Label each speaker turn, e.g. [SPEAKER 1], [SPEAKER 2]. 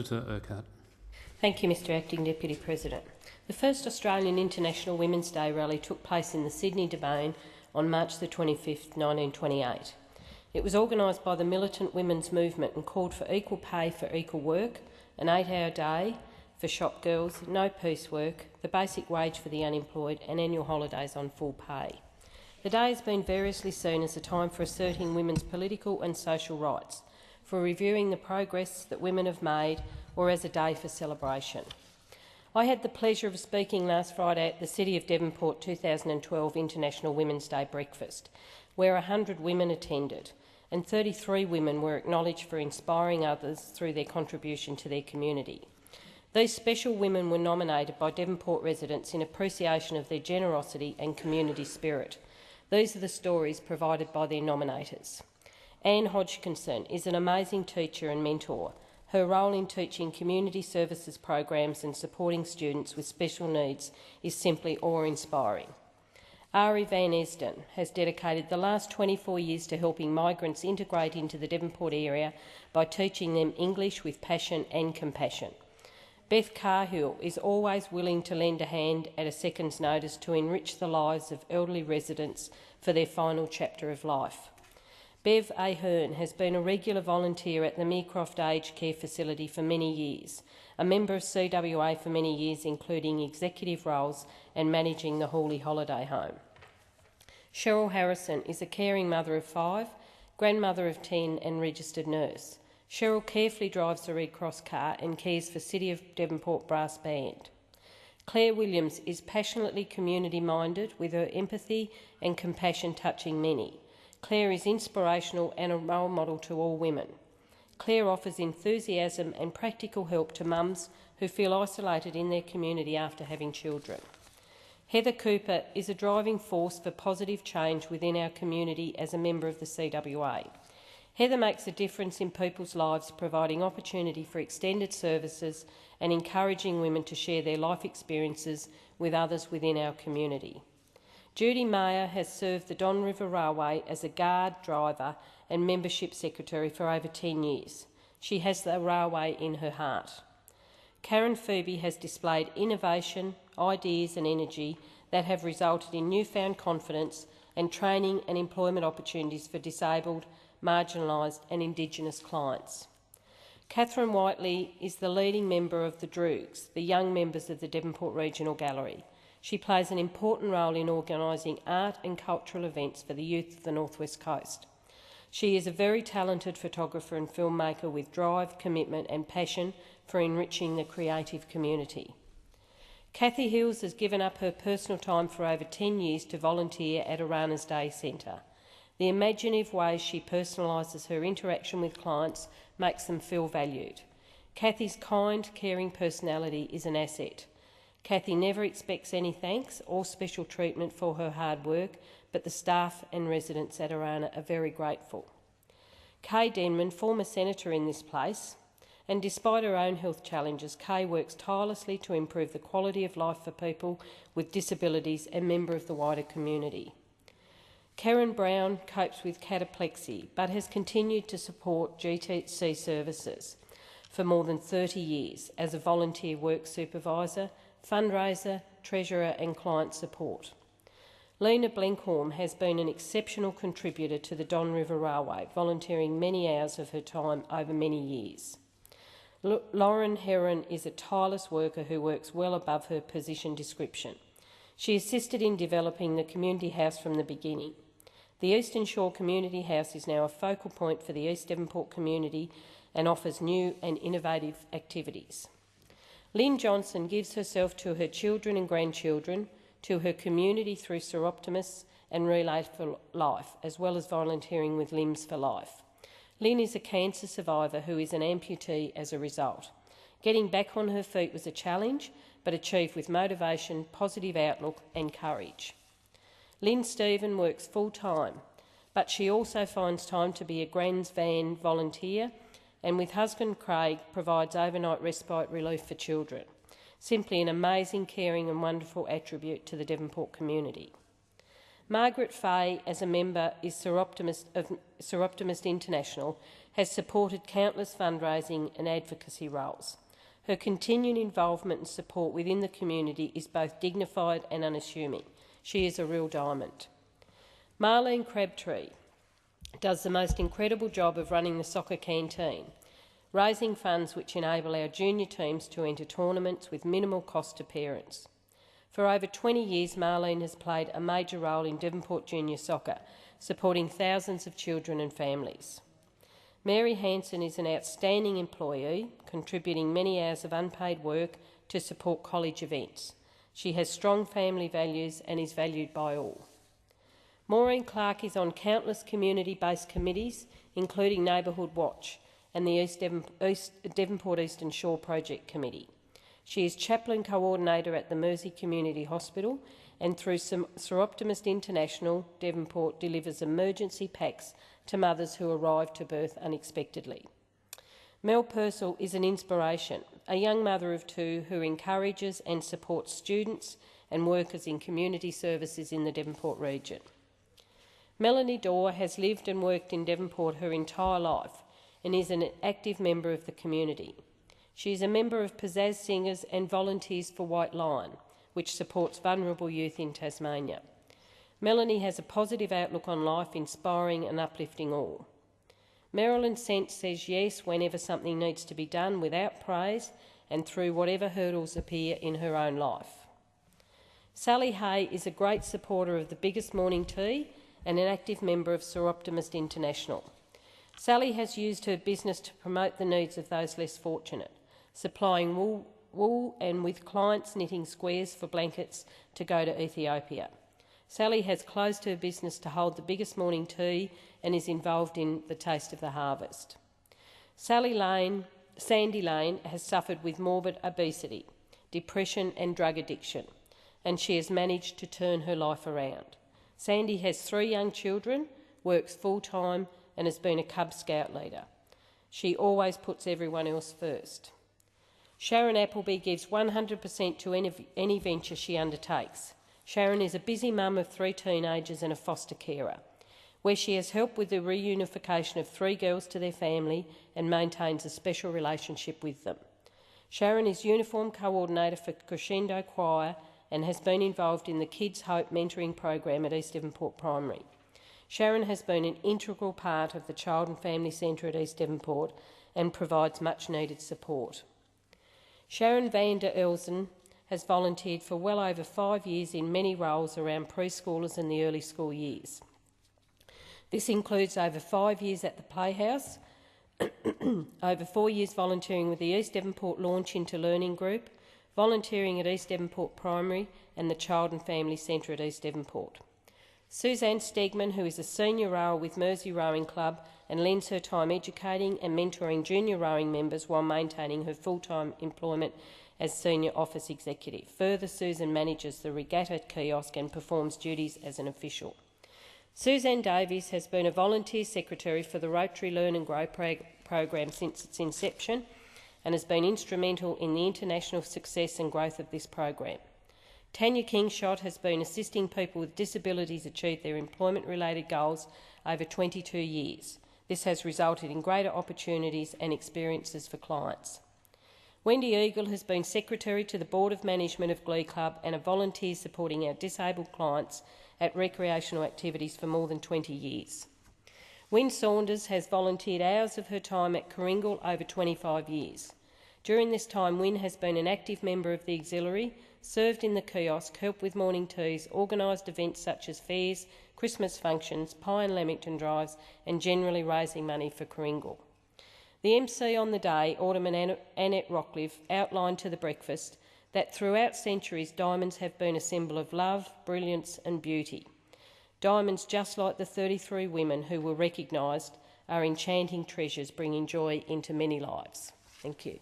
[SPEAKER 1] Senator Urquhart.
[SPEAKER 2] Thank you, Mr Acting Deputy President. The first Australian International Women's Day rally took place in the Sydney Domain on March the 25th, 1928. It was organised by the militant women's movement and called for equal pay for equal work, an 8-hour day for shop girls, no piecework, the basic wage for the unemployed and annual holidays on full pay. The day has been variously seen as a time for asserting women's political and social rights, for reviewing the progress that women have made, or as a day for celebration. I had the pleasure of speaking last Friday at the City of Devonport 2012 International Women's Day breakfast, where 100 women attended, and 33 women were acknowledged for inspiring others through their contribution to their community. These special women were nominated by Devonport residents in appreciation of their generosity and community spirit. These are the stories provided by their nominators. Anne Hodgkinson is an amazing teacher and mentor. Her role in teaching community services programs and supporting students with special needs is simply awe-inspiring. Ari Van Esden has dedicated the last 24 years to helping migrants integrate into the Devonport area by teaching them English with passion and compassion. Beth Cahill is always willing to lend a hand at a second's notice to enrich the lives of elderly residents for their final chapter of life. Bev Ahern has been a regular volunteer at the Meercroft Aged Care Facility for many years, a member of CWA for many years, including executive roles and managing the Hawley Holiday Home. Cheryl Harrison is a caring mother of 5, grandmother of 10 and registered nurse. Cheryl carefully drives the Red Cross car and cares for City of Devonport Brass Band. Claire Williams is passionately community-minded, with her empathy and compassion touching many. Claire is inspirational and a role model to all women. Claire offers enthusiasm and practical help to mums who feel isolated in their community after having children. Heather Cooper is a driving force for positive change within our community as a member of the CWA. Heather makes a difference in people's lives, providing opportunity for extended services and encouraging women to share their life experiences with others within our community. Judy Mayer has served the Don River Railway as a guard, driver and membership secretary for over 10 years. She has the railway in her heart. Karen Phoebe has displayed innovation, ideas and energy that have resulted in newfound confidence and training and employment opportunities for disabled, marginalised and Indigenous clients. Catherine Whiteley is the leading member of the Droogs, the young members of the Devonport Regional Gallery. She plays an important role in organising art and cultural events for the youth of the North West Coast. She is a very talented photographer and filmmaker with drive, commitment and passion for enriching the creative community. Kathy Hills has given up her personal time for over 10 years to volunteer at Arana's Day Centre. The imaginative ways she personalises her interaction with clients makes them feel valued. Kathy's kind, caring personality is an asset. Kathy never expects any thanks or special treatment for her hard work, but the staff and residents at Arana are very grateful. Kay Denman, former senator in this place, and despite her own health challenges, Kay works tirelessly to improve the quality of life for people with disabilities and member of the wider community. Karen Brown copes with cataplexy but has continued to support GTC services for more than 30 years as a volunteer work supervisor, fundraiser, treasurer and client support. Lena Blenkhorn has been an exceptional contributor to the Don River Railway, volunteering many hours of her time over many years. Lauren Heron is a tireless worker who works well above her position description. She assisted in developing the community house from the beginning. The Eastern Shore Community House is now a focal point for the East Devonport community and offers new and innovative activities. Lynn Johnson gives herself to her children and grandchildren, to her community through Seroptimus and Relay for Life, as well as volunteering with Limbs for Life. Lynn is a cancer survivor who is an amputee as a result. Getting back on her feet was a challenge, but achieved with motivation, positive outlook and courage. Lynn Stephen works full-time, but she also finds time to be a Grand's Van volunteer and with husband Craig provides overnight respite relief for children. Simply an amazing, caring and wonderful attribute to the Devonport community. Margaret Fay, as a member of Seroptimist International, has supported countless fundraising and advocacy roles. Her continued involvement and support within the community is both dignified and unassuming. She is a real diamond. Marlene Crabtree does the most incredible job of running the soccer canteen, raising funds which enable our junior teams to enter tournaments with minimal cost to parents. For over 20 years, Marlene has played a major role in Devonport junior soccer, supporting thousands of children and families. Mary Hanson is an outstanding employee, contributing many hours of unpaid work to support college events. She has strong family values and is valued by all. Maureen Clark is on countless community-based committees, including Neighbourhood Watch and the Devonport Eastern Shore Project Committee. She is chaplain coordinator at the Mersey Community Hospital, and through Seroptimist International, Devonport delivers emergency packs to mothers who arrive to birth unexpectedly. Mel Purcell is an inspiration, a young mother of two who encourages and supports students and workers in community services in the Devonport region. Melanie Dorr has lived and worked in Devonport her entire life and is an active member of the community. She is a member of Pizzazz Singers and volunteers for White Lion, which supports vulnerable youth in Tasmania. Melanie has a positive outlook on life, inspiring and uplifting all. Marilyn Sent says yes whenever something needs to be done without praise and through whatever hurdles appear in her own life. Sally Hay is a great supporter of the Biggest Morning Tea and an active member of Seroptimist International. Sally has used her business to promote the needs of those less fortunate, supplying wool and with clients knitting squares for blankets to go to Ethiopia. Sally has closed her business to hold the Biggest Morning Tea and is involved in the Taste of the Harvest. Sandy Lane has suffered with morbid obesity, depression and drug addiction, and she has managed to turn her life around. Sandy has 3 young children, works full-time and has been a Cub Scout leader. She always puts everyone else first. Sharon Appleby gives 100% to any venture she undertakes. Sharon is a busy mum of 3 teenagers and a foster carer, where she has helped with the reunification of 3 girls to their family and maintains a special relationship with them. Sharon is uniform coordinator for Crescendo Choir and has been involved in the Kids Hope mentoring program at East Devonport Primary. Sharon has been an integral part of the Child and Family Centre at East Devonport and provides much needed support. Sharon van der Elzen has volunteered for well over 5 years in many roles around preschoolers and the early school years. This includes over 5 years at the Playhouse, over 4 years volunteering with the East Devonport Launch into Learning Group, volunteering at East Devonport Primary and the Child and Family Centre at East Devonport. Suzanne Stegman, who is a senior rower with Mersey Rowing Club and lends her time educating and mentoring junior rowing members while maintaining her full-time employment as senior office executive. Further, Susan manages the regatta kiosk and performs duties as an official. Suzanne Davies has been a volunteer secretary for the Rotary Learn and Grow program since its inception and has been instrumental in the international success and growth of this program. Tanya Kingshott has been assisting people with disabilities achieve their employment-related goals over 22 years. This has resulted in greater opportunities and experiences for clients. Wendy Eagle has been Secretary to the Board of Management of Glee Club and a volunteer supporting our disabled clients at recreational activities for more than 20 years. Wynne Saunders has volunteered hours of her time at Coringal over 25 years. During this time, Wynne has been an active member of the auxiliary, served in the kiosk, helped with morning teas, organised events such as fairs, Christmas functions, pie and lamington drives, and generally raising money for Coringal. The MC on the day, Alderman Annette Rockliff, outlined to the breakfast that throughout centuries diamonds have been a symbol of love, brilliance and beauty. Diamonds, just like the 33 women who were recognised, are enchanting treasures bringing joy into many lives. Thank you.